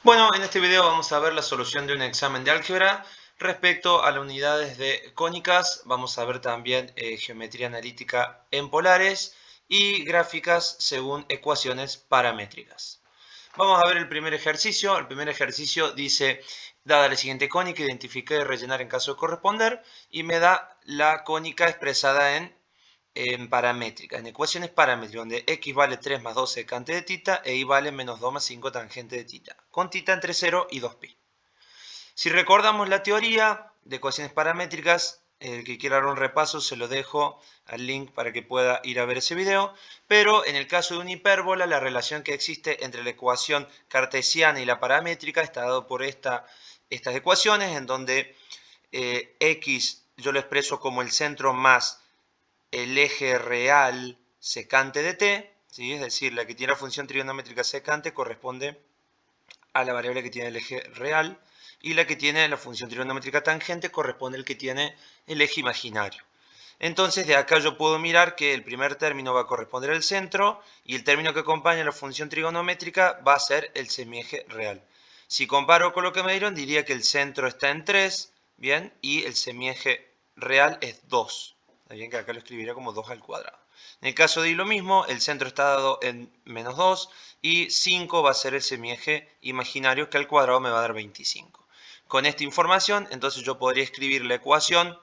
Bueno, en este video vamos a ver la solución de un examen de álgebra respecto a las unidades de cónicas. Vamos a ver también geometría analítica en polares y gráficas según ecuaciones paramétricas. Vamos a ver el primer ejercicio. El primer ejercicio dice, dada la siguiente cónica, identificar y rellenar en caso de corresponder, y me da la cónica expresada en paramétrica, en ecuaciones paramétricas, donde x vale 3 más 2 secante de θ e y vale menos 2 más 5 tangente de θ, con θ entre 0 y 2pi. Si recordamos la teoría de ecuaciones paramétricas, el que quiera dar un repaso se lo dejo al link para que pueda ir a ver ese video, pero en el caso de una hipérbola, la relación que existe entre la ecuación cartesiana y la paramétrica está dado por estas ecuaciones, en donde x yo lo expreso como el centro más el eje real secante de t, ¿sí? Es decir, la que tiene la función trigonométrica secante corresponde a la variable que tiene el eje real, y la que tiene la función trigonométrica tangente corresponde al que tiene el eje imaginario. Entonces de acá yo puedo mirar que el primer término va a corresponder al centro y el término que acompaña a la función trigonométrica va a ser el semieje real. Si comparo con lo que me dieron, diría que el centro está en 3, ¿bien? Y el semieje real es 2. Está bien que acá lo escribiría como 2 al cuadrado. En el caso de y lo mismo, el centro está dado en menos 2 y 5 va a ser el semieje imaginario, que al cuadrado me va a dar 25. Con esta información, entonces yo podría escribir la ecuación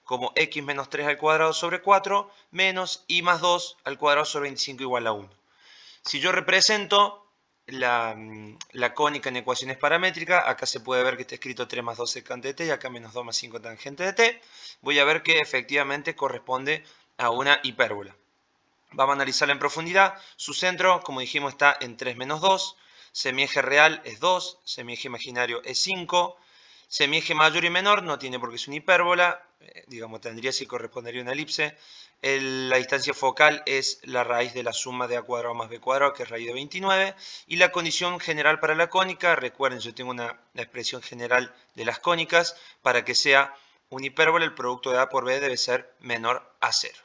como x menos 3 al cuadrado sobre 4 menos y más 2 al cuadrado sobre 25 igual a 1. Si yo represento la cónica en ecuaciones paramétricas, acá se puede ver que está escrito 3 más 2 secante de t y acá menos 2 más 5 tangente de t. Voy a ver que efectivamente corresponde a una hipérbola. Vamos a analizarla en profundidad. Su centro, como dijimos, está en 3 menos 2. Semieje real es 2. Semieje imaginario es 5. Semieje mayor y menor no tiene por qué ser una hipérbola. Digamos, tendría si correspondería a una elipse. La distancia focal es la raíz de la suma de a cuadrado más b cuadrado, que es raíz de 29. Y la condición general para la cónica, recuerden, yo tengo una expresión general de las cónicas. Para que sea una hipérbola, el producto de a por b debe ser menor a 0.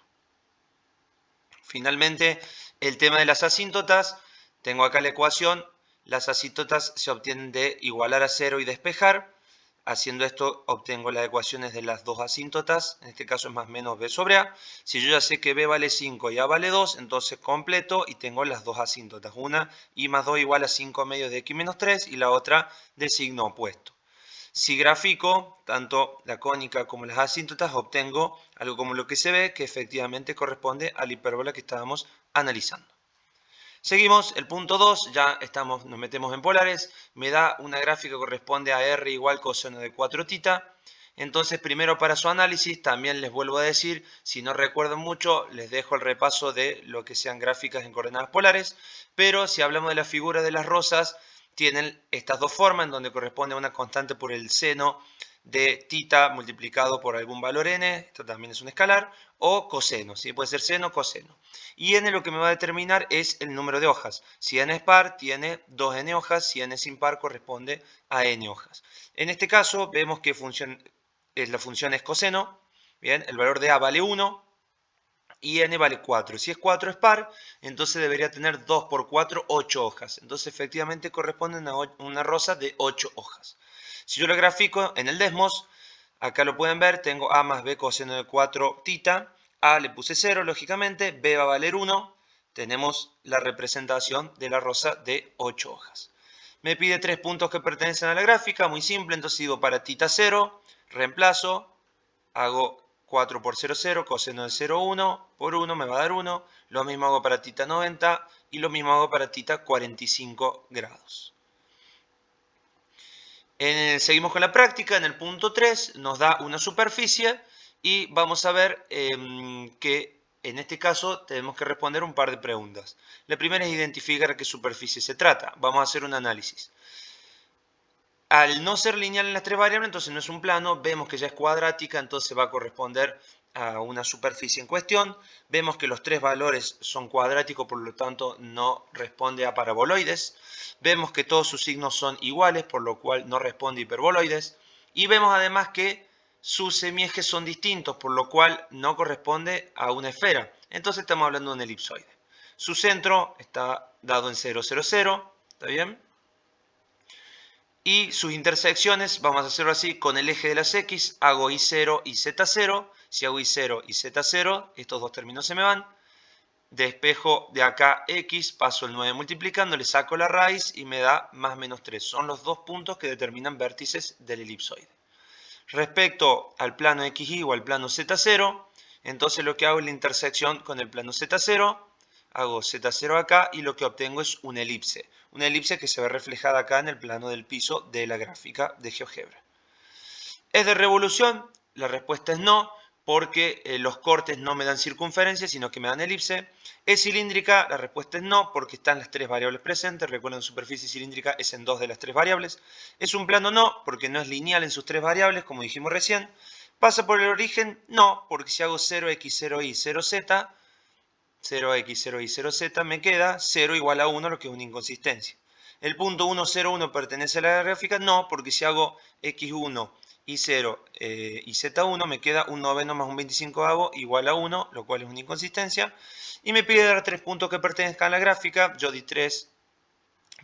Finalmente, el tema de las asíntotas, tengo acá la ecuación, las asíntotas se obtienen de igualar a 0 y despejar. Haciendo esto obtengo las ecuaciones de las dos asíntotas, en este caso es más menos b sobre a. Si yo ya sé que b vale 5 y a vale 2, entonces completo y tengo las dos asíntotas. Una, y más 2 igual a 5 medios de x menos 3 y la otra de signo opuesto. Si grafico tanto la cónica como las asíntotas, obtengo algo como lo que se ve, que efectivamente corresponde a la hipérbola que estábamos analizando. Seguimos, el punto 2, ya nos metemos en polares, me da una gráfica que corresponde a r igual coseno de 4θ. Entonces, primero para su análisis, también les vuelvo a decir, si no recuerdan mucho, les dejo el repaso de lo que sean gráficas en coordenadas polares, pero si hablamos de la figura de las rosas, tienen estas dos formas, en donde corresponde a una constante por el seno de θ multiplicado por algún valor n, esto también es un escalar, o coseno, ¿sí? Puede ser seno o coseno. Y n lo que me va a determinar es el número de hojas. Si n es par, tiene 2n hojas, si n es impar, corresponde a n hojas. En este caso, vemos que la función es coseno, bien, el valor de a vale 1, y n vale 4. Si es 4 es par, entonces debería tener 2 por 4, 8 hojas. Entonces efectivamente corresponde a una rosa de 8 hojas. Si yo lo grafico en el desmos, acá lo pueden ver, tengo a más b coseno de 4θ. A le puse 0, lógicamente, b va a valer 1. Tenemos la representación de la rosa de 8 hojas. Me pide 3 puntos que pertenecen a la gráfica, muy simple, entonces digo para θ 0, reemplazo, hago 4 por 0, 0, coseno de 0, 1, por 1 me va a dar 1. Lo mismo hago para θ 90 y lo mismo hago para θ 45 grados. Seguimos con la práctica. En el punto 3 nos da una superficie y vamos a ver que en este caso tenemos que responder un par de preguntas. La primera es identificar a qué superficie se trata. Vamos a hacer un análisis. Al no ser lineal en las tres variables, entonces no es un plano, vemos que ya es cuadrática, entonces va a corresponder a una superficie en cuestión. Vemos que los tres valores son cuadráticos, por lo tanto no responde a paraboloides. Vemos que todos sus signos son iguales, por lo cual no responde a hiperboloides. Y vemos además que sus semiejes son distintos, por lo cual no corresponde a una esfera. Entonces estamos hablando de un elipsoide. Su centro está dado en 0, 0, 0, ¿está bien? Y sus intersecciones, vamos a hacerlo así, con el eje de las X, hago Y0 y Z0. Si hago Y0 y Z0, estos dos términos se me van. Despejo de acá X, paso el 9 multiplicando, le saco la raíz y me da más menos 3. Son los dos puntos que determinan vértices del elipsoide. Respecto al plano XY o al plano Z0, entonces lo que hago es la intersección con el plano Z0, hago Z0 acá y lo que obtengo es una elipse. Una elipse que se ve reflejada acá en el plano del piso de la gráfica de GeoGebra. ¿Es de revolución? La respuesta es no, porque los cortes no me dan circunferencia, sino que me dan elipse. ¿Es cilíndrica? La respuesta es no, porque están las tres variables presentes. Recuerden, superficie cilíndrica es en dos de las tres variables. ¿Es un plano? No, porque no es lineal en sus tres variables, como dijimos recién. ¿Pasa por el origen? No, porque si hago 0x, 0y, 0z, 0x, 0y, 0z, me queda 0 igual a 1, lo que es una inconsistencia. ¿El punto 1, 0, 1 pertenece a la gráfica? No, porque si hago x1, y0 y z1, me queda un noveno más un 25avo igual a 1, lo cual es una inconsistencia. Y me pide dar tres puntos que pertenezcan a la gráfica. Yo di 3,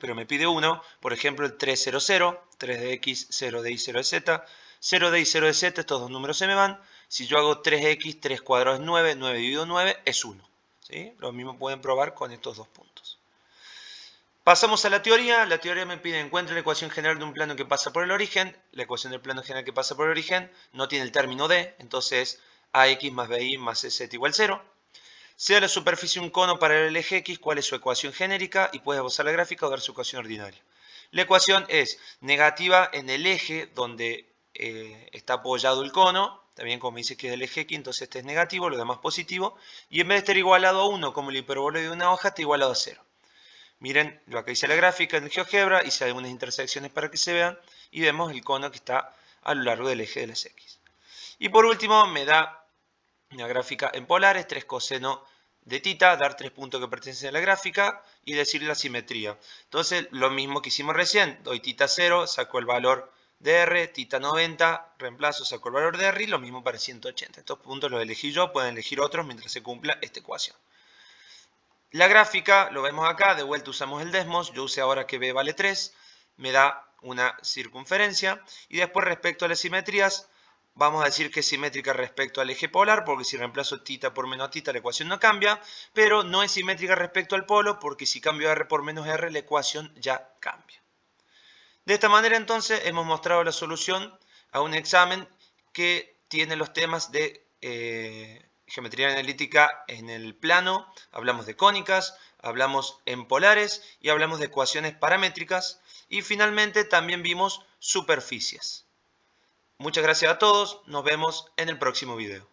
pero me pide 1. Por ejemplo, el 3, 0, 0, 3 de x, 0 de y, 0 de z. 0 de y, 0 de z, estos dos números se me van. Si yo hago 3x, 3 cuadrados es 9, 9 dividido 9 es 1. ¿Sí? Lo mismo pueden probar con estos dos puntos. Pasamos a la teoría. La teoría me pide encuentre la ecuación general de un plano que pasa por el origen. La ecuación del plano general que pasa por el origen no tiene el término d, entonces ax más bi más z igual 0. Sea la superficie un cono para el eje x, ¿cuál es su ecuación genérica? Y puedes esbozar la gráfica o dar su ecuación ordinaria. La ecuación es negativa en el eje donde está apoyado el cono. También como dice que es el eje x, entonces este es negativo, lo demás positivo. Y en vez de estar igualado a 1 como el hiperbóloide de una hoja, está igualado a 0. Miren lo que dice la gráfica en el GeoGebra, hice algunas intersecciones para que se vean y vemos el cono que está a lo largo del eje de las X. Y por último me da una gráfica en polares, 3 coseno de tita, dar 3 puntos que pertenecen a la gráfica y decir la simetría. Entonces lo mismo que hicimos recién, doy tita 0, saco el valor de R, tita 90, reemplazo, saco el valor de R y lo mismo para 180. Estos puntos los elegí yo, pueden elegir otros mientras se cumpla esta ecuación. La gráfica, lo vemos acá, de vuelta usamos el Desmos, yo usé ahora que B vale 3, me da una circunferencia. Y después respecto a las simetrías, vamos a decir que es simétrica respecto al eje polar, porque si reemplazo tita por menos tita la ecuación no cambia, pero no es simétrica respecto al polo, porque si cambio R por menos R la ecuación ya cambia. De esta manera entonces hemos mostrado la solución a un examen que tiene los temas de geometría analítica en el plano, hablamos de cónicas, hablamos en polares y hablamos de ecuaciones paramétricas y finalmente también vimos superficies. Muchas gracias a todos, nos vemos en el próximo video.